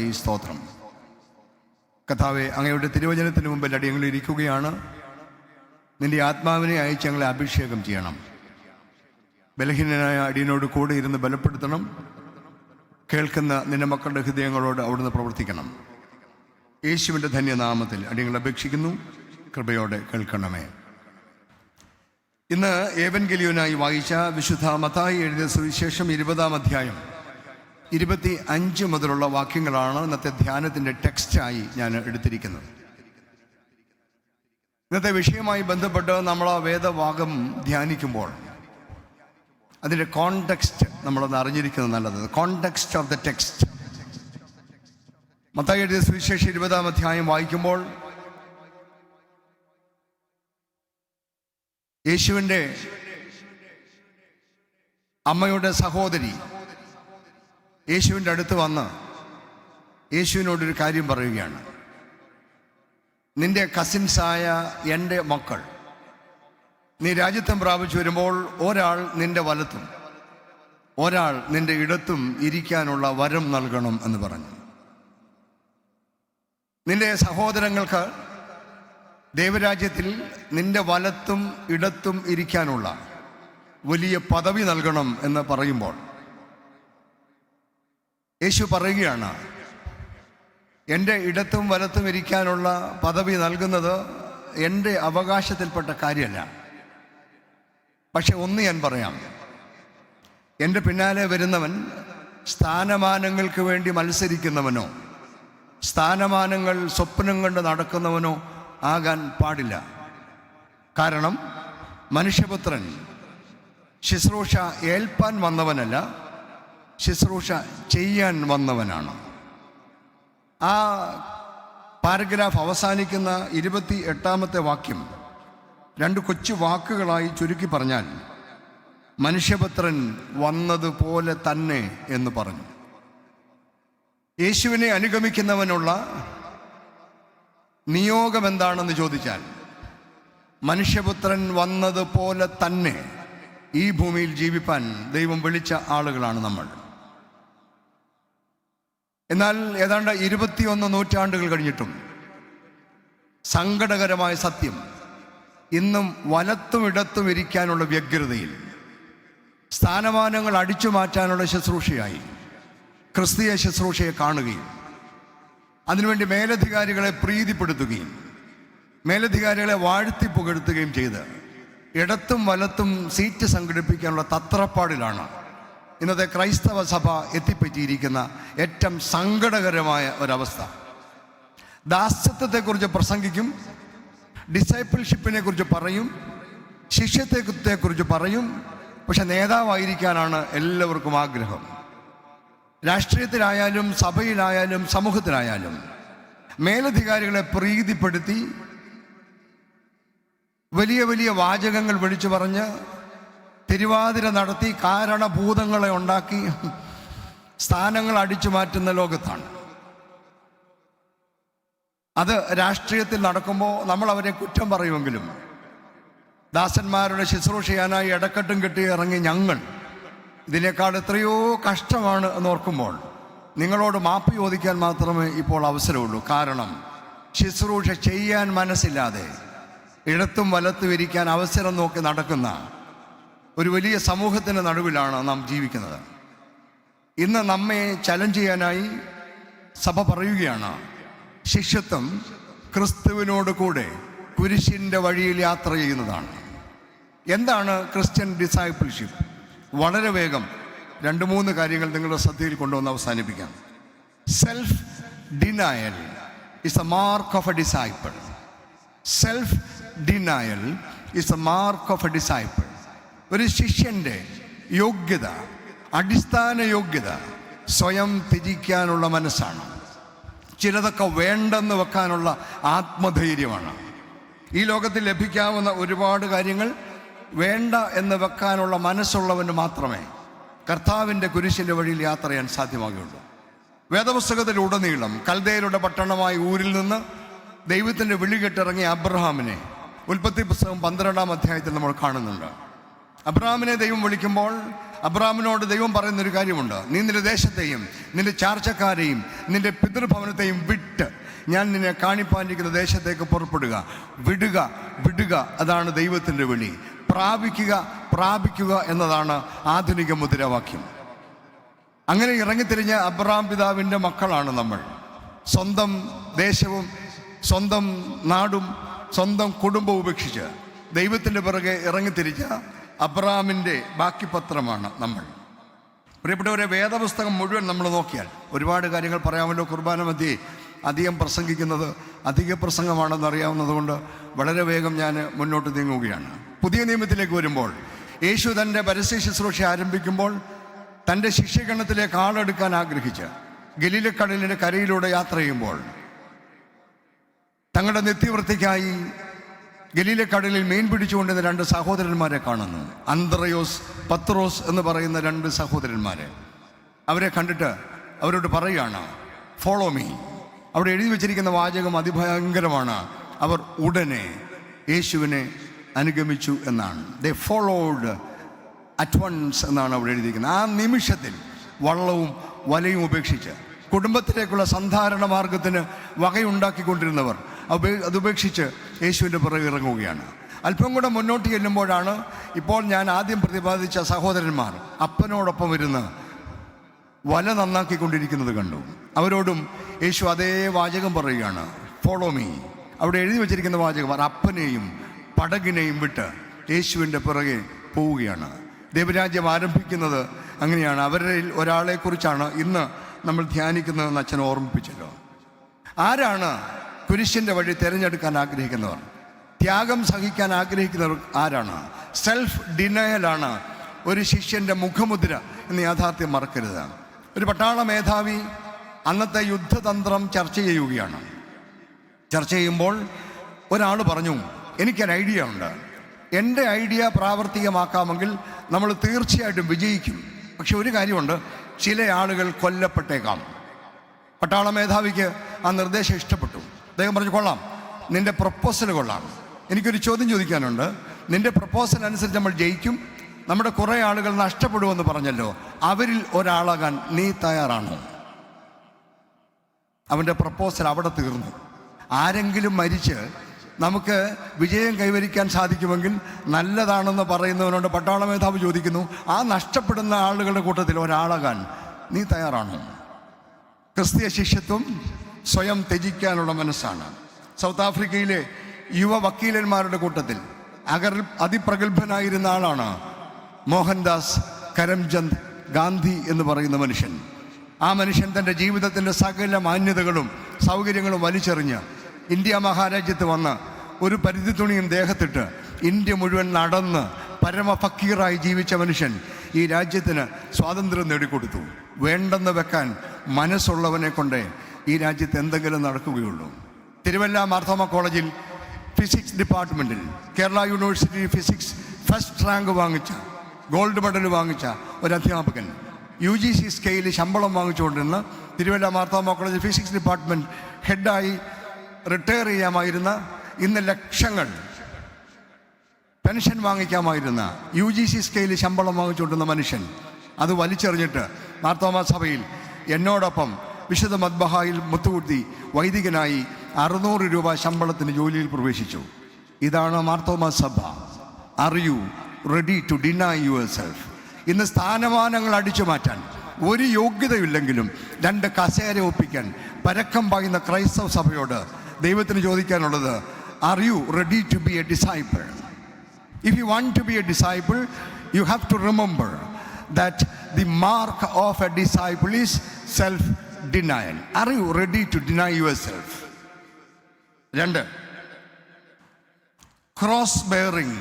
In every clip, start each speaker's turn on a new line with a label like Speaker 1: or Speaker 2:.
Speaker 1: ഈ സ്തോത്രം. കർത്താവേ, അങ്ങയുടെ തിരുവചനത്തിന് മുമ്പിൽ അടിയങ്ങൾ ഇരിക്കുകയാണ്. നിന്റെ ആത്മാവിനെ അയച്ച് ഞങ്ങളെ അഭിഷേകം ചെയ്യണം. ബലഹീനനായ അടിയനോട് കൂടെ ഇരുന്ന് ബലപ്പെടുത്തണം. കേൾക്കുന്ന നിന്റെ മക്കളുടെ ഹൃദയങ്ങളോട് അവിടുന്ന് പ്രവർത്തിക്കണം. യേശുവിൻ്റെ ധന്യനാമത്തിൽ അടിയങ്ങൾ അപേക്ഷിക്കുന്നു. കൃപയോടെ കേൾക്കണമേ. ഇന്ന് ഏവൻഗെലിയോനായി വായിച്ച വിശുദ്ധ മത്തായി എഴുതിയ സുവിശേഷം 20-ാം അധ്യായം 25 മുതലുള്ള വാക്യങ്ങളാണ് ഇന്നത്തെ ധ്യാനത്തിൻ്റെ ടെക്സ്റ്റായി ഞാൻ എടുത്തിരിക്കുന്നത്. ഇന്നത്തെ വിഷയവുമായി ബന്ധപ്പെട്ട് നമ്മൾ ആ വേദഭാഗം ധ്യാനിക്കുമ്പോൾ അതിൻ്റെ കോണ്ടെക്സ്റ്റ് നമ്മളൊന്ന് അറിഞ്ഞിരിക്കുന്നത് നല്ലത്. Context of the text. Mathai എഴുതിയ സുവിശേഷം 20-ാം അധ്യായം വായിക്കുമ്പോൾ യേശുവിൻ്റെ അമ്മയുടെ സഹോദരി യേശുവിൻ്റെ അടുത്ത് വന്ന് യേശുവിനോടൊരു കാര്യം പറയുകയാണ്. നിന്റെ കസിൻസായ എൻ്റെ മക്കൾ നീ രാജ്യത്വം പ്രാപിച്ചു വരുമ്പോൾ ഒരാൾ നിന്റെ വലത്തും ഒരാൾ നിന്റെ ഇടത്തും ഇരിക്കാനുള്ള വരം നൽകണം എന്ന് പറഞ്ഞു. നിന്റെ സഹോദരങ്ങൾക്ക് ദൈവരാജ്യത്തിൽ നിന്റെ വലത്തും ഇടത്തും ഇരിക്കാനുള്ള വലിയ പദവി നൽകണം എന്ന് പറയുമ്പോൾ യേശു പറയുകയാണ്, എൻ്റെ ഇടത്തും വലത്തും ഇരിക്കാനുള്ള പദവി നൽകുന്നത് എൻ്റെ അവകാശത്തിൽപ്പെട്ട കാര്യമല്ല. പക്ഷെ ഒന്ന് ഞാൻ പറയാം, എൻ്റെ പിന്നാലെ വരുന്നവൻ സ്ഥാനമാനങ്ങൾക്ക് വേണ്ടി മത്സരിക്കുന്നവനോ സ്ഥാനമാനങ്ങൾ സ്വപ്നം കണ്ട് നടക്കുന്നവനോ ആകാൻ പാടില്ല. കാരണം മനുഷ്യപുത്രൻ ശുശ്രൂഷ ഏൽപ്പാൻ വന്നവനല്ല, ശുശ്രൂഷ ചെയ്യാൻ വന്നവനാണ്. ആ പാരഗ്രാഫ് അവസാനിക്കുന്ന 28-ാമത്തെ വാക്യം 2 കൊച്ചു വാക്കുകളായി ചുരുക്കി പറഞ്ഞാൽ മനുഷ്യപുത്രൻ വന്നതുപോലെ തന്നെ എന്ന് പറഞ്ഞു. യേശുവിനെ അനുഗമിക്കുന്നവനുള്ള നിയോഗം എന്താണെന്ന് ചോദിച്ചാൽ മനുഷ്യപുത്രൻ വന്നതുപോലെ തന്നെ ഈ ഭൂമിയിൽ ജീവിപ്പാൻ ദൈവം വിളിച്ച ആളുകളാണ് നമ്മൾ. എന്നാൽ ഏതാണ്ട് 21 നൂറ്റാണ്ടുകൾ കഴിഞ്ഞിട്ടും സങ്കടകരമായ സത്യം, ഇന്നും വലത്തും ഇടത്തും ഇരിക്കാനുള്ള വ്യഗ്രതയിൽ സ്ഥാനമാനങ്ങൾ അടിച്ചു മാറ്റാനുള്ള ശുശ്രൂഷയായി ക്രിസ്തീയ ശുശ്രൂഷയെ കാണുകയും അതിനുവേണ്ടി മേലധികാരികളെ പ്രീതിപ്പെടുത്തുകയും മേലധികാരികളെ വാഴ്ത്തി പുകഴ്ത്തുകയും ചെയ്ത് ഇടത്തും വലത്തും സീറ്റ് സംഘടിപ്പിക്കാനുള്ള തത്രപ്പാടിലാണ് ഇന്നത്തെ ക്രൈസ്തവ സഭ എത്തിപ്പറ്റിയിരിക്കുന്ന ഏറ്റവും സങ്കടകരമായ ഒരവസ്ഥ. ദാസ്യത്വത്തെക്കുറിച്ച് പ്രസംഗിക്കും, ഡിസൈപ്പിൾഷിപ്പിനെ കുറിച്ച് പറയും, ശിഷ്യത്വത്തെക്കുറിച്ച് പറയും. പക്ഷെ നേതാവായിരിക്കാനാണ് എല്ലാവർക്കും ആഗ്രഹം. രാഷ്ട്രീയത്തിലായാലും സഭയിലായാലും സമൂഹത്തിലായാലും മേലധികാരികളെ പ്രീതിപ്പെടുത്തി വലിയ വലിയ വാചകങ്ങൾ വിളിച്ചു പറഞ്ഞ് തിരുവാതിര നടത്തി കാരണഭൂതങ്ങളെ ഉണ്ടാക്കി സ്ഥാനങ്ങൾ അടിച്ചു മാറ്റുന്ന ലോകത്താണ്. അത് രാഷ്ട്രീയത്തിൽ നടക്കുമ്പോൾ നമ്മൾ അവരെ കുറ്റം പറയുമെങ്കിലും ദാസന്മാരുടെ ശുശ്രൂഷ ചെയ്യാനായി ഇടക്കെട്ടും കെട്ടി ഇറങ്ങി ഞങ്ങൾ ഇതിനേക്കാൾ എത്രയോ കഷ്ടമാണ് എന്നോർക്കുമ്പോൾ നിങ്ങളോട് മാപ്പ് ചോദിക്കാൻ മാത്രമേ ഇപ്പോൾ അവസരമുള്ളൂ. കാരണം ശുശ്രൂഷ ചെയ്യാൻ മനസ്സില്ലാതെ ഇടത്തും വലത്തും ഇരിക്കാൻ അവസരം നോക്കി നടക്കുന്ന ഒരു വലിയ സമൂഹത്തിൻ്റെ നടുവിലാണ് നാം ജീവിക്കുന്നത്. ഇന്ന് നമ്മെ ചലഞ്ച് ചെയ്യാനായി സഭ പറയുകയാണ്, ശിഷ്യത്വം ക്രിസ്തുവിനോട് കൂടെ കുരിശിൻ്റെ വഴിയിൽ യാത്ര ചെയ്യുന്നതാണ്. എന്താണ് ക്രിസ്ത്യൻ ഡിസൈപ്പിൾഷിപ്പ്? വളരെ വേഗം 2-3 കാര്യങ്ങൾ നിങ്ങളുടെ ശ്രദ്ധയിൽ കൊണ്ടുവന്ന് അവസാനിപ്പിക്കാം. Self denial is A mark of a disciple. Self denial is A mark of a disciple. ഒരു ശിഷ്യൻ്റെ യോഗ്യത, അടിസ്ഥാന യോഗ്യത സ്വയം ത്യജിക്കാനുള്ള മനസ്സാണ്. ചിലതൊക്കെ വേണ്ടെന്ന് വെക്കാനുള്ള ആത്മധൈര്യമാണ്. ഈ ലോകത്തിൽ ലഭിക്കാവുന്ന ഒരുപാട് കാര്യങ്ങൾ വേണ്ട എന്ന് വെക്കാനുള്ള മനസ്സുള്ളവന് മാത്രമേ കർത്താവിൻ്റെ കുരിശിൻ്റെ വഴിയിൽ യാത്ര ചെയ്യാൻ സാധ്യമാകുകയുള്ളൂ. വേദപുസ്തകത്തിലുടനീളം കൽദയരുടെ പട്ടണമായ ഊരിൽ നിന്ന് ദൈവത്തിൻ്റെ വിളി കേട്ടിറങ്ങിയ അബ്രഹാമിനെ ഉൽപ്പത്തി പുസ്തകം 12-ാം അധ്യായത്തിൽ നമ്മൾ കാണുന്നുണ്ട്. അബ്രഹാമിനെ ദൈവം വിളിക്കുമ്പോൾ അബ്രാമിനോട് ദൈവം പറയുന്നൊരു കാര്യമുണ്ട്. നീ നിന്റെ ദേശത്തെയും നിന്റെ ചാർച്ചക്കാരെയും നിന്റെ പിതൃഭവനത്തെയും വിട്ട് ഞാൻ നിന്നെ കാണിപ്പാനിരിക്കുന്ന ദേശത്തേക്ക് പുറപ്പെടുക. വിടുക, വിടുക, അതാണ് ദൈവത്തിൻ്റെ വിളി. പ്രാപിക്കുക, പ്രാപിക്കുക എന്നതാണ് ആധുനിക മുദ്രാവാക്യം. അങ്ങനെ ഇറങ്ങിത്തിരിഞ്ഞ അബ്രഹാം പിതാവിൻ്റെ മക്കളാണ് നമ്മൾ. സ്വന്തം ദേശവും സ്വന്തം നാടും സ്വന്തം കുടുംബവും ഉപേക്ഷിച്ച് ദൈവത്തിൻ്റെ പിറകെ ഇറങ്ങിത്തിരിച്ച അബ്രഹാമിൻ്റെ ബാക്കി പത്രമാണ് നമ്മൾ. പ്രിയപ്പെട്ടവരെ, വേദപുസ്തകം മുഴുവൻ നമ്മൾ നോക്കിയാൽ ഒരുപാട് കാര്യങ്ങൾ പറയാമല്ലോ. കുർബാന മധ്യേ അധികം പ്രസംഗിക്കുന്നത് അധിക പ്രസംഗമാണെന്ന് അറിയാവുന്നത് കൊണ്ട് വളരെ വേഗം ഞാൻ മുന്നോട്ട് നീങ്ങുകയാണ്. പുതിയ നിയമത്തിലേക്ക് വരുമ്പോൾ യേശു തൻ്റെ പരസ്യ ശുശ്രൂഷ ആരംഭിക്കുമ്പോൾ തൻ്റെ ശിഷ്യഗണത്തിലേക്ക് ആളെടുക്കാൻ ആഗ്രഹിച്ച് ഗലീലക്കടലിൻ്റെ കരയിലൂടെ യാത്ര ചെയ്യുമ്പോൾ തങ്ങളുടെ നിത്യവൃത്തിക്കായി ഗലീലക്കടലിൽ മീൻ പിടിച്ചുകൊണ്ടിരുന്ന രണ്ട് സഹോദരന്മാരെ കാണുന്നു. അന്ത്രയോസ്, പത്രോസ് എന്ന് പറയുന്ന രണ്ട് സഹോദരന്മാരെ. അവരെ കണ്ടിട്ട് അവരോട് പറയുകയാണ്, ഫോളോ മീ. അവിടെ എഴുതി വച്ചിരിക്കുന്ന വാചകം അതിഭയങ്കരമാണ്. അവർ ഉടനെ യേശുവിനെ അനുഗമിച്ചു എന്നാണ്. ദേ ഫോളോഡ് അറ്റ് വൺസ് എന്നാണ് അവിടെ എഴുതിയിരിക്കുന്നത്. ആ നിമിഷത്തിൽ വള്ളവും വലയും ഉപേക്ഷിച്ച് കുടുംബത്തിലേക്കുള്ള സന്ധാരണ മാർഗത്തിന് വകയുണ്ടാക്കിക്കൊണ്ടിരുന്നവർ അതുപേക്ഷിച്ച് യേശുവിൻ്റെ പിറകെ ഇറങ്ങുകയാണ്. അല്പം കൂടെ മുന്നോട്ട് ചെല്ലുമ്പോഴാണ് ഇപ്പോൾ ഞാൻ ആദ്യം പ്രതിപാദിച്ച സഹോദരന്മാർ അപ്പനോടൊപ്പം ഇരുന്ന് വല നന്നാക്കിക്കൊണ്ടിരിക്കുന്നത് കണ്ടു. അവരോടും യേശു അതേ വാചകം പറയുകയാണ്, ഫോളോ മീ. അവിടെ എഴുതി വച്ചിരിക്കുന്ന വാചകം അപ്പനെയും പടകിനെയും വിട്ട് യേശുവിൻ്റെ പിറകെ പോവുകയാണ്. ദൈവരാജ്യം ആരംഭിക്കുന്നത് അങ്ങനെയാണ്. അവരിൽ ഒരാളെക്കുറിച്ചാണ് ഇന്ന് നമ്മൾ ധ്യാനിക്കുന്നതെന്ന് അച്ഛൻ ഓർമ്മിപ്പിച്ചല്ലോ. ആരാണ് കുരിശിൻ്റെ വഴി തിരഞ്ഞെടുക്കാൻ ആഗ്രഹിക്കുന്നവർ? ത്യാഗം സഹിക്കാൻ ആഗ്രഹിക്കുന്നവർ ആരാണ്? സെൽഫ് ഡിനയലാണ് ഒരു ശിഷ്യൻ്റെ മുഖമുദ്ര എന്ന യാഥാർത്ഥ്യം മറക്കരുത്. ഒരു പട്ടാള മേധാവി അന്നത്തെ യുദ്ധതന്ത്രം ചർച്ച ചെയ്യുകയാണ്. ചർച്ച ചെയ്യുമ്പോൾ ഒരാൾ പറഞ്ഞു, എനിക്കൊരു ഐഡിയ ഉണ്ട്. എൻ്റെ ഐഡിയ പ്രാവർത്തികമാക്കാമെങ്കിൽ നമ്മൾ തീർച്ചയായിട്ടും വിജയിക്കും. പക്ഷെ ഒരു കാര്യമുണ്ട്, ചില ആളുകൾ കൊല്ലപ്പെട്ടേക്കാം. പട്ടാള മേധാവിക്ക് ആ നിർദ്ദേശം ഇഷ്ടപ്പെട്ടു. അദ്ദേഹം പറഞ്ഞു, കൊള്ളാം, നിൻ്റെ പ്രപ്പോസൽ കൊള്ളാം. എനിക്കൊരു ചോദ്യം ചോദിക്കാനുണ്ട്. നിൻ്റെ പ്രപ്പോസൽ അനുസരിച്ച് നമ്മൾ ജയിക്കും, നമ്മുടെ കുറേ ആളുകൾ നഷ്ടപ്പെടുമെന്ന് പറഞ്ഞല്ലോ, അവരിൽ ഒരാളാകാൻ നീ തയ്യാറാണോ? അവൻ്റെ പ്രപ്പോസൽ അവിടെ തീർന്നു. ആരെങ്കിലും മരിച്ച് നമുക്ക് വിജയം കൈവരിക്കാൻ സാധിക്കുമെങ്കിൽ നല്ലതാണെന്ന് പറയുന്നവനോട് പട്ടാള മേധാവി ചോദിക്കുന്നു, ആ നഷ്ടപ്പെടുന്ന ആളുകളുടെ കൂട്ടത്തിൽ ഒരാളാകാൻ നീ തയ്യാറാണോ? ക്രിസ്തീയ ശിഷ്യത്വം സ്വയം ത്യജിക്കാനുള്ള മനസ്സാണ്. സൗത്ത് ആഫ്രിക്കയിലെ യുവ വക്കീലന്മാരുടെ കൂട്ടത്തിൽ അതിപ്രഗത്ഭനായിരുന്ന ആളാണ് മോഹൻദാസ് കരംചന്ദ് ഗാന്ധി എന്ന് പറയുന്ന മനുഷ്യൻ. ആ മനുഷ്യൻ തൻ്റെ ജീവിതത്തിൻ്റെ സകല മാന്യതകളും സൗകര്യങ്ങളും വലിച്ചെറിഞ്ഞ് ഇന്ത്യ മഹാരാജ്യത്ത് വന്ന് ഒരു പരിധി തുണിയും ദേഹത്തിട്ട് ഇന്ത്യ മുഴുവൻ നടന്ന് പരമഫക്കീറായി ജീവിച്ച മനുഷ്യൻ ഈ രാജ്യത്തിന് സ്വാതന്ത്ര്യം നേടിക്കൊടുത്തു. വേണ്ടെന്ന് വെക്കാൻ മനസ്സുള്ളവനെ കൊണ്ടേ ഈ രാജ്യത്ത് എന്തെങ്കിലും നടക്കുകയുള്ളൂ. തിരുവല്ല മാർത്തോമ കോളേജിൽ ഫിസിക്സ് ഡിപ്പാർട്ട്മെൻറ്റിൽ Kerala university physics first rank വാങ്ങിച്ച, ഗോൾഡ് മെഡൽ വാങ്ങിച്ച ഒരു അധ്യാപകൻ UGC സ്കെയിലിൽ ശമ്പളം വാങ്ങിച്ചുകൊണ്ടിരുന്ന Thiruvalla Marthoma college physics department ഹെഡായി റിട്ടയർ ചെയ്യാമായിരുന്ന, ഇന്ന് ലക്ഷങ്ങൾ പെൻഷൻ വാങ്ങിക്കാമായിരുന്ന, UGC സ്കെയിലിൽ ശമ്പളം വാങ്ങിച്ചുകൊണ്ടിരുന്ന മനുഷ്യൻ അത് വലിച്ചെറിഞ്ഞിട്ട് മാർത്തോമ സഭയിൽ എന്നോടൊപ്പം വിശുദ്ധ മദ്ബഹായിൽ മുത്തുകൂട്ടി വൈദികനായി 600 രൂപ ശമ്പളത്തിന് ജോലിയിൽ പ്രവേശിച്ചു. ഇതാണ് മാർത്തോമ സഭ. Are you ready to deny yourself? ഇന്ന് സ്ഥാനമാനങ്ങൾ അടിച്ചു മാറ്റാൻ ഒരു യോഗ്യതയില്ലെങ്കിലും 2 കസേര ഒപ്പിക്കാൻ പരക്കം പായുന്ന ക്രൈസ്തവ സഭയോട് ദൈവത്തിന് ചോദിക്കാനുള്ളത്, are you ready to be a disciple? If you want to be a disciple, you have to remember that the mark of a disciple is self denial. Are you ready to deny yourself? 2, cross bearing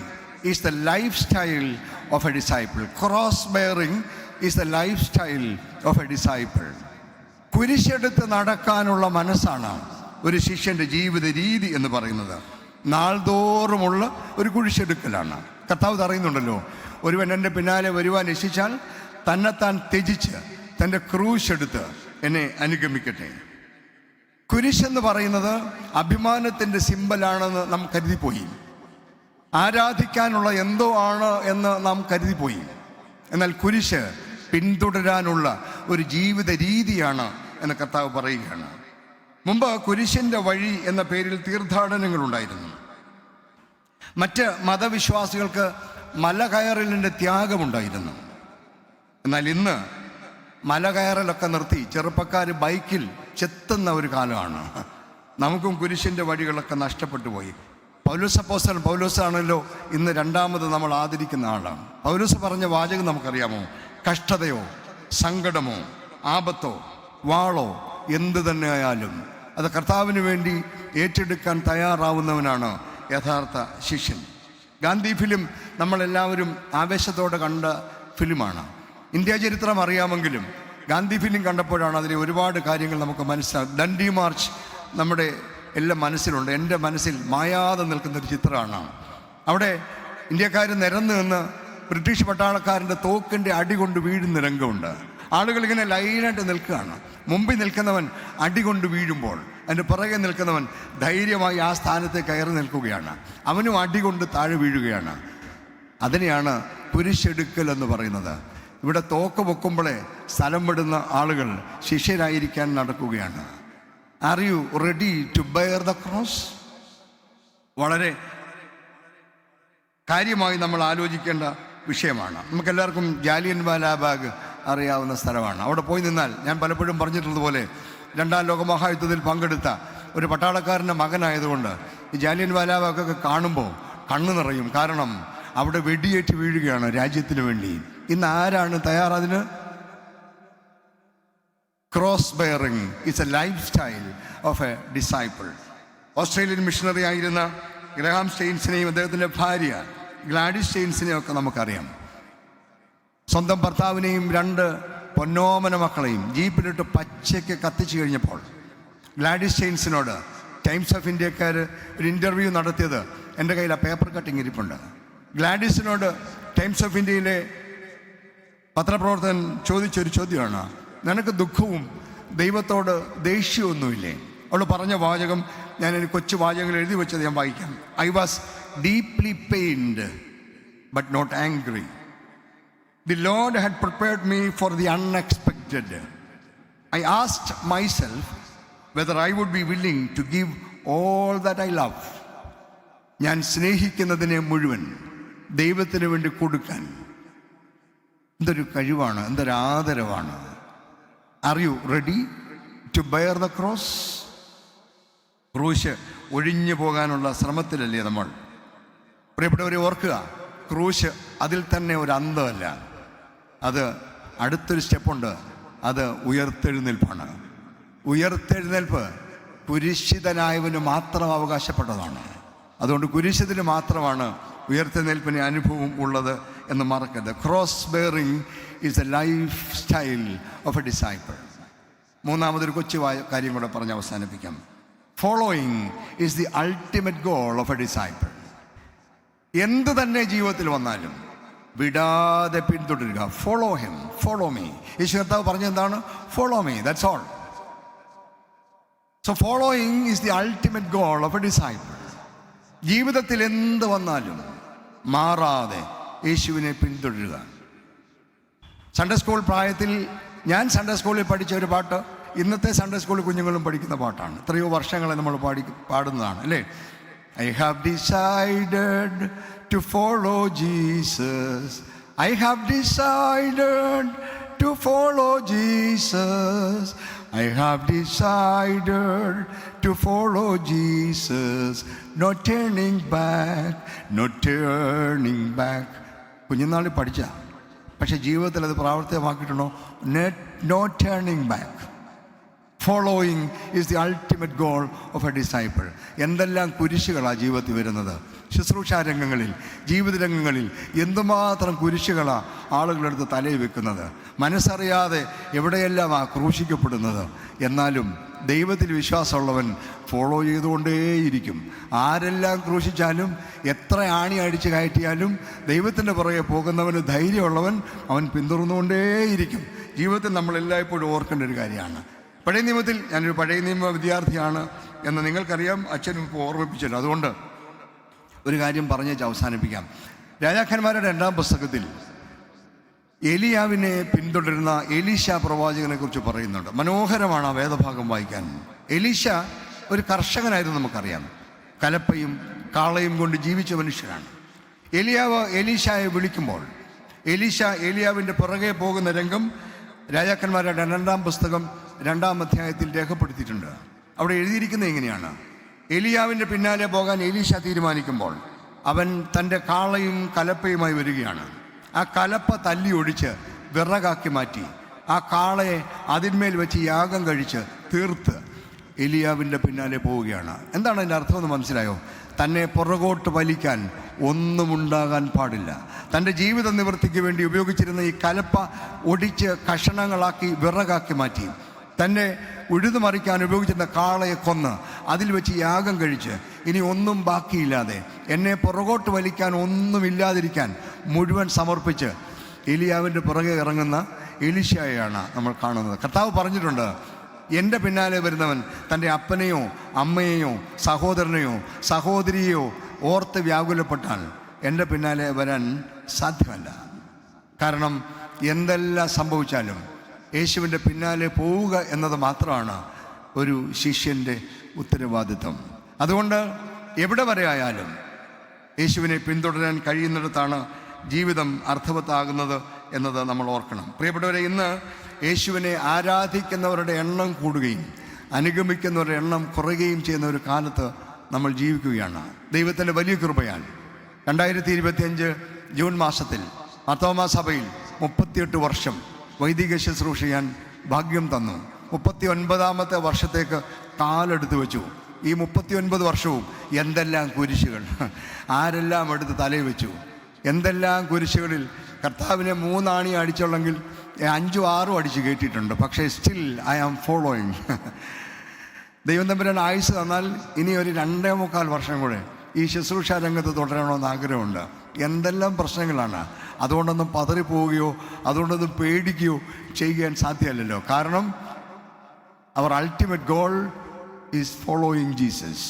Speaker 1: is the lifestyle of a disciple. Cross bearing is the lifestyle of a disciple. കുരിശെടുത്ത് നടക്കാനുള്ള മനസ്സാണ് ഒരു ശിഷ്യൻ്റെ ജീവിത രീതി എന്ന് പറയുന്നത്. നാൾതോറുമുള്ള ഒരു കുരിശെടുക്കലാണ്. കർത്താവ് പറയുന്നുണ്ടല്ലോ, ഒരുവൻ എൻ്റെ പിന്നാലെ വരുവാൻ ഇച്ഛിച്ചാൽ തന്നെത്താൻ ത്യജിച്ച് തൻ്റെ ക്രൂശ് എടുത്ത് എന്നെ അനുഗമിക്കട്ടെ. കുരിശെന്ന് പറയുന്നത് അഭിമാനത്തിൻ്റെ സിമ്പലാണെന്ന് നാം കരുതിപ്പോയി. ആരാധിക്കാനുള്ള എന്തോ ആണ് എന്ന് നാം കരുതിപ്പോയി. എന്നാൽ കുരിശ് പിന്തുടരാനുള്ള ഒരു ജീവിത രീതിയാണ് എന്ന് കർത്താവ് പറയുകയാണ്. മുമ്പ് കുരിശിൻ്റെ വഴി എന്ന പേരിൽ തീർത്ഥാടനങ്ങളുണ്ടായിരുന്നു. മറ്റ് മതവിശ്വാസികൾക്ക് മല കയറലിൻ്റെ ത്യാഗമുണ്ടായിരുന്നു. എന്നാൽ ഇന്ന് മല കയറലൊക്കെ നിർത്തി ചെറുപ്പക്കാർ ബൈക്കിൽ ചെത്തുന്ന ഒരു കാലമാണ്. നമുക്കും കുരിശിൻ്റെ വഴികളൊക്കെ നഷ്ടപ്പെട്ടു പോയി. പൗലോസപ്പോസ്തലൻ പൗലോസാണല്ലോ ഇന്ന് രണ്ടാമത് നമ്മൾ ആദരിക്കുന്ന ആളാണ്. പൗലോസ് പറഞ്ഞ വാചകം നമുക്കറിയാമോ? കഷ്ടതയോ സങ്കടമോ ആപത്തോ വാളോ എന്തു തന്നെ ആയാലും അത് കർത്താവിന് വേണ്ടി ഏറ്റെടുക്കാൻ തയ്യാറാവുന്നവനാണ് യഥാർത്ഥ ശിഷ്യൻ. ഗാന്ധി ഫിലിം നമ്മളെല്ലാവരും ആവേശത്തോടെ കണ്ട ഫിലിമാണ്. ഇന്ത്യ ചരിത്രം അറിയാമെങ്കിലും ഗാന്ധി ഫിലിം കണ്ടപ്പോഴാണ് അതിലെ ഒരുപാട് കാര്യങ്ങൾ നമുക്ക് മനസ്സിലാകും. ദണ്ഡി മാർച്ച് നമ്മുടെ എല്ലാം മനസ്സിലുണ്ട്. എൻ്റെ മനസ്സിൽ മായാതെ നിൽക്കുന്നൊരു ചിത്രമാണ്. അവിടെ ഇന്ത്യക്കാർ നിരന്ന് നിന്ന് ബ്രിട്ടീഷ് പട്ടാളക്കാരൻ്റെ തോക്കിൻ്റെ അടി കൊണ്ട് വീഴുന്ന രംഗമുണ്ട്. ആളുകളിങ്ങനെ ലൈനായിട്ട് നിൽക്കുകയാണ്. മുമ്പിൽ നിൽക്കുന്നവൻ അടി കൊണ്ട് വീഴുമ്പോൾ അതിൻ്റെ പുറകെ നിൽക്കുന്നവൻ ധൈര്യമായി ആ സ്ഥാനത്ത് കയറി നിൽക്കുകയാണ്. അവനും അടി കൊണ്ട് താഴെ വീഴുകയാണ്. അതിനെയാണ് കുരിശെടുക്കൽ എന്ന് പറയുന്നത്. ഇവിടെ തോക്ക് പൊക്കുമ്പോഴേ സ്ഥലം വിടുന്ന ആളുകൾ ശിഷ്യരായിരിക്കാൻ നടക്കുകയാണ്. Are you ready to bear the cross? വളരെ കാര്യമായി നമ്മൾ ആലോചിക്കേണ്ട വിഷയമാണ്. നമുക്കെല്ലാവർക്കും ജാലിയൻ വാലാബാഗ് അറിയാവുന്ന സ്ഥലമാണ്. അവിടെ പോയി നിന്നാൽ, ഞാൻ പലപ്പോഴും പറഞ്ഞിട്ടുള്ളതുപോലെ, രണ്ടാം ലോകമഹായുദ്ധത്തിൽ പങ്കെടുത്ത ഒരു പട്ടാളക്കാരൻ്റെ മകനായതുകൊണ്ട് ഈ ജാലിയൻ വാലാബാഗൊക്കെ കാണുമ്പോൾ കണ്ണു നിറയും. കാരണം അവിടെ വെടിയേറ്റ് വീഴുകയാണ് രാജ്യത്തിന് വേണ്ടി. ഇന്ന് ആരാണ് തയ്യാറതിന്? Cross bearing is a lifestyle of a disciple. Australian missionary ആയിരുന്ന ഗ്രഹാം സ്റ്റെയിൻസിനെയും അദ്ദേഹത്തിൻ്റെ ഭാര്യ ഗ്ലാഡിസ് സ്റ്റെയിൻസിനെയും ഒക്കെ നമുക്കറിയാം. സ്വന്തം ഭർത്താവിനെയും 2 പൊന്നോമന മക്കളെയും ജീപ്പിലിട്ട് പച്ചയ്ക്ക് കത്തിച്ചു കഴിഞ്ഞപ്പോൾ ഗ്ലാഡിസ് സ്റ്റെയിൻസിനോട് ടൈംസ് ഓഫ് ഇന്ത്യക്കാർ ഒരു ഇൻ്റർവ്യൂ നടത്തിയത് എൻ്റെ കയ്യിൽ ആ പേപ്പർ കട്ടിങ് ഇരിപ്പുണ്ട്. ഗ്ലാഡിസിനോട് ടൈംസ് ഓഫ് ഇന്ത്യയിലെ പത്രപ്രവർത്തകൻ ചോദിച്ചൊരു ചോദ്യമാണ്, നിനക്ക് ദുഃഖവും ദൈവത്തോട് ദേഷ്യമൊന്നുമില്ലേ? അവൾ പറഞ്ഞ വാചകം ഞാൻ ഒരു കൊച്ചു വാചകങ്ങൾ എഴുതി വെച്ചത് ഞാൻ വായിക്കാം. I was deeply pained but not angry. The Lord had prepared me for the unexpected. I asked myself whether I would be willing to give all that I love. ഞാൻ സ്നേഹിക്കുന്നതിനെ മുഴുവൻ ദൈവത്തിന് വേണ്ടി കൊടുക്കാൻ എന്തൊരു കഴിവാണ്, എന്തൊരു ആദരവാണ്. Are you ready to bear the cross? ക്രൂശ് ഒഴിഞ്ഞു പോകാനുള്ള ശ്രമത്തിലല്ലേ നമ്മൾ? പ്രിയപ്പെട്ടവരെ ഓർക്കുക, ക്രൂശ് അതിൽ തന്നെ ഒരു അന്തമല്ല. അത് അടുത്തൊരു സ്റ്റെപ്പുണ്ട്. അത് ഉയർത്തെഴുന്നേൽപ്പാണ്. ഉയർത്തെഴുന്നേൽപ്പ് കുരിശിതനായവന് മാത്രം അവകാശപ്പെട്ടതാണ്. അതുകൊണ്ട് കുരിശിതിന് മാത്രമാണ് ഉയർത്തെഴുന്നേൽപ്പിന് അനുഭവം ഉള്ളത് എന്ന് മറക്കരുത്. Cross bearing is a lifestyle of a disciple. മൂന്നാമതൊരു കൊച്ചു കാര്യം കൂടെ പറഞ്ഞ് അവസാനിപ്പിക്കാം. Following is the ultimate goal of a disciple. എന്ത് തന്നെ ജീവിതത്തിൽ വന്നാലും വിടാതെ പിന്തുടരുക. Follow him, follow me. Yesu കർത്താവ് പറഞ്ഞെന്താണ്? Follow me, that's all. So following is the ultimate goal of a disciple. ജീവിതത്തിൽ എന്ത് വന്നാലും മാറാതെ യേശുവിനെ പിന്തുടരുക. സൺഡേ സ്കൂൾ പ്രായത്തിൽ ഞാൻ സൺഡേ സ്കൂളിൽ പഠിച്ച ഒരു പാട്ട് ഇന്നത്തെ സൺഡേ സ്കൂളിൽ കുഞ്ഞുങ്ങളും പഠിക്കുന്ന പാട്ടാണ്. എത്രയോ വർഷങ്ങളെ നമ്മൾ പാടുന്നതാണ് അല്ലേ? I have decided to follow Jesus. I have decided to follow Jesus. I have decided to follow Jesus. No turning back, no turning back. കുഞ്ഞുനാളിൽ പഠിച്ച, പക്ഷെ ജീവിതത്തിൽ അത് പ്രാവർത്തികമാക്കിയിട്ടുണ്ടോ? No turning back. Following is the ultimate goal of a disciple. എന്തെല്ലാം കുരിശുകളാണ് ജീവിതത്തിൽ വരുന്നത്. ശുശ്രൂഷാ രംഗങ്ങളിൽ, ജീവിത രംഗങ്ങളിൽ എന്തുമാത്രം കുരിശുകളാണ് ആളുകളെടുത്ത് തലയിൽ വെക്കുന്നത്. മനസ്സറിയാതെ എവിടെയെല്ലാം ക്രൂശിക്കപ്പെടുന്നത്. എന്നാലും ദൈവത്തിൽ വിശ്വാസമുള്ളവൻ ഫോളോ ചെയ്തുകൊണ്ടേയിരിക്കും. ആരെല്ലാം ക്രൂശിച്ചാലും, എത്ര ആണി അടിച്ച് കയറ്റിയാലും ദൈവത്തിൻ്റെ പുറകെ പോകുന്നവന് ധൈര്യമുള്ളവൻ അവൻ പിന്തുടർന്നുകൊണ്ടേയിരിക്കും. ജീവിതത്തിൽ നമ്മളെല്ലായ്പ്പോഴും ഓർക്കേണ്ട ഒരു കാര്യമാണ്. പഴയ നിയമത്തിൽ, ഞാനൊരു പഴയ നിയമ വിദ്യാർത്ഥിയാണ് എന്ന് നിങ്ങൾക്കറിയാം, അച്ഛനും ഇപ്പോൾ ഓർമ്മിപ്പിച്ചല്ലോ. അതുകൊണ്ട് ഒരു കാര്യം പറഞ്ഞേച്ച് അവസാനിപ്പിക്കാം. രാജാക്കന്മാരുടെ 2-ാം പുസ്തകത്തിൽ എലിയാവിനെ പിന്തുടരുന്ന എലീശ പ്രവാചകനെ കുറിച്ച് പറയുന്നുണ്ട്. മനോഹരമാണ് ആ വേദഭാഗം വായിക്കാൻ. എലീശ ഒരു കർഷകനായിരുന്നു, നമുക്കറിയാം. കലപ്പയും കാളയും കൊണ്ട് ജീവിച്ച മനുഷ്യനാണ്. എലിയാവ് എലീശായെ വിളിക്കുമ്പോൾ എലീശ എലിയാവിൻ്റെ പുറകെ പോകുന്ന രംഗം രാജാക്കന്മാരുടെ 2-ാം പുസ്തകം 2-ാം അധ്യായത്തിൽ രേഖപ്പെടുത്തിയിട്ടുണ്ട്. അവിടെ എഴുതിയിരിക്കുന്നത് ഇങ്ങനെയാണ്: എലിയാവിൻ്റെ പിന്നാലെ പോകാൻ എലീശ തീരുമാനിക്കുമ്പോൾ അവൻ തൻ്റെ കാളയും കലപ്പയുമായി വരികയാണ്. ആ കലപ്പ തല്ലി ഒടിച്ച് വിറകാക്കി മാറ്റി ആ കാളയെ അതിന്മേൽ വെച്ച് യാഗം കഴിച്ച് തീർത്ത് എലിയാവിൻ്റെ പിന്നാലെ പോവുകയാണ്. എന്താണ് അതിൻ്റെ അർത്ഥം എന്ന് മനസ്സിലായോ? തന്നെ പുറകോട്ട് വലിക്കാൻ ഒന്നുമുണ്ടാകാൻ പാടില്ല. തൻ്റെ ജീവിത നിവൃത്തിക്ക് വേണ്ടി ഉപയോഗിച്ചിരുന്ന ഈ കലപ്പ ഒടിച്ച് കഷണങ്ങളാക്കി വിറകാക്കി മാറ്റി തന്നെ ഉഴുതുമറിക്കാൻ ഉപയോഗിച്ചിരുന്ന കാളയെ കൊന്ന് അതിൽ വെച്ച് യാഗം കഴിച്ച് ഇനി ഒന്നും ബാക്കിയില്ലാതെ എന്നെ പുറകോട്ട് വലിക്കാൻ ഒന്നുമില്ലാതിരിക്കാൻ മുഴുവൻ സമർപ്പിച്ച് എലിയാവിൻ്റെ പുറകെ ഇറങ്ങുന്ന എലീശയെയാണ് നമ്മൾ കാണുന്നത്. കർത്താവ് പറഞ്ഞിട്ടുണ്ട്, എൻ്റെ പിന്നാലെ വരുന്നവൻ തൻ്റെ അപ്പനെയോ അമ്മയെയോ സഹോദരനെയോ സഹോദരിയെയോ ഓർത്ത് വ്യാകുലപ്പെട്ടാൽ എൻ്റെ പിന്നാലെ വരാൻ സാധ്യമല്ല. കാരണം എന്തെല്ലാം സംഭവിച്ചാലും യേശുവിൻ്റെ പിന്നാലെ പോവുക എന്നത് മാത്രമാണ് ഒരു ശിഷ്യൻ്റെ ഉത്തരവാദിത്വം. അതുകൊണ്ട് എവിടെ വരെ ആയാലും യേശുവിനെ പിന്തുടരാൻ കഴിയുന്നിടത്താണ് ജീവിതം അർത്ഥവത്താകുന്നത് എന്നത് നമ്മൾ ഓർക്കണം. പ്രിയപ്പെട്ടവരെ, ഇന്ന് യേശുവിനെ ആരാധിക്കുന്നവരുടെ എണ്ണം കൂടുകയും അനുഗമിക്കുന്നവരുടെ എണ്ണം കുറയുകയും ചെയ്യുന്ന ഒരു കാലത്ത് നമ്മൾ ജീവിക്കുകയാണ്. ദൈവത്തിൻ്റെ വലിയ കൃപയാൽ 2025 ജൂൺ മാസത്തിൽ മാർത്തോമാ സഭയിൽ 38 വർഷം വൈദിക ശുശ്രൂഷ ചെയ്യാൻ ഭാഗ്യം തന്നു. 39ാമത്തെ വർഷത്തേക്ക് കാലെടുത്ത് വെച്ചു. ഈ 39 വർഷവും എന്തെല്ലാം കുരിശുകൾ ആരെല്ലാം എടുത്ത് തലയിൽ വെച്ചു. എന്തെല്ലാം കുരിശുകളിൽ കർത്താവിനെ 3 ആണി അടിച്ചുള്ളെങ്കിൽ 5-6 അടിച്ച് കയറ്റിയിട്ടുണ്ട്. പക്ഷേ സ്റ്റിൽ ഐ ആം ഫോളോയിങ്. ദൈവം തമ്പുരാൻ ആയുസ് തന്നാൽ ഇനി ഒരു 2.25 വർഷം കൂടെ ഈ ശുശ്രൂഷ രംഗത്ത് തുടരണമെന്ന് ആഗ്രഹമുണ്ട്. എന്തെല്ലാം പ്രശ്നങ്ങളാണ്. അതുകൊണ്ടൊന്നും പതറിപ്പോവുകയോ അതുകൊണ്ടൊന്നും പേടിക്കുകയോ ചെയ്യാൻ സാധ്യമല്ലല്ലോ. കാരണം അവർ ultimate goal is following Jesus.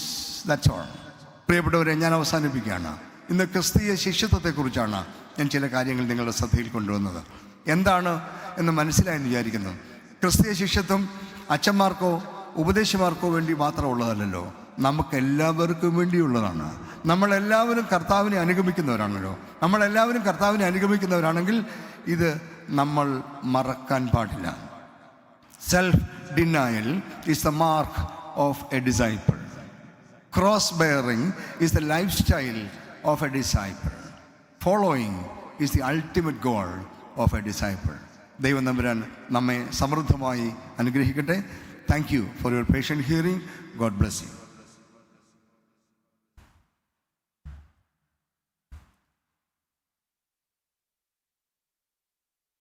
Speaker 1: That's all. പ്രിയപ്പെട്ടവരെ, ഞാൻ അവസാനിപ്പിക്കുകയാണ്. ഇന്ന് ക്രിസ്തീയ ശിഷ്യത്വത്തെക്കുറിച്ചാണ് ഞാൻ ചില കാര്യങ്ങൾ നിങ്ങളുടെ ശ്രദ്ധയിൽ കൊണ്ടുവന്നത്. എന്താണ് എന്ന് മനസ്സിലായെന്ന് വിചാരിക്കുന്നു. ക്രിസ്തീയ ശിഷ്യത്വം അച്ഛന്മാർക്കോ ഉപദേശമാർക്കോ വേണ്ടി മാത്രമുള്ളതല്ലല്ലോ, നമുക്കെല്ലാവർക്കും വേണ്ടിയുള്ളതാണ്. നമ്മളെല്ലാവരും കർത്താവിനെ അനുഗമിക്കുന്നവരാണല്ലോ. നമ്മളെല്ലാവരും കർത്താവിനെ അനുഗമിക്കുന്നവരാണെങ്കിൽ ഇത് നമ്മൾ മറക്കാൻ പാടില്ല. Self denial is the mark of a disciple. Cross bearing is the life style of a disciple. Following is the ultimate goal of a disciple. ദൈവം തമ്പുരാൻ നമ്മെ സമൃദ്ധമായി അനുഗ്രഹിക്കട്ടെ. Thank you for your patient hearing. God bless you.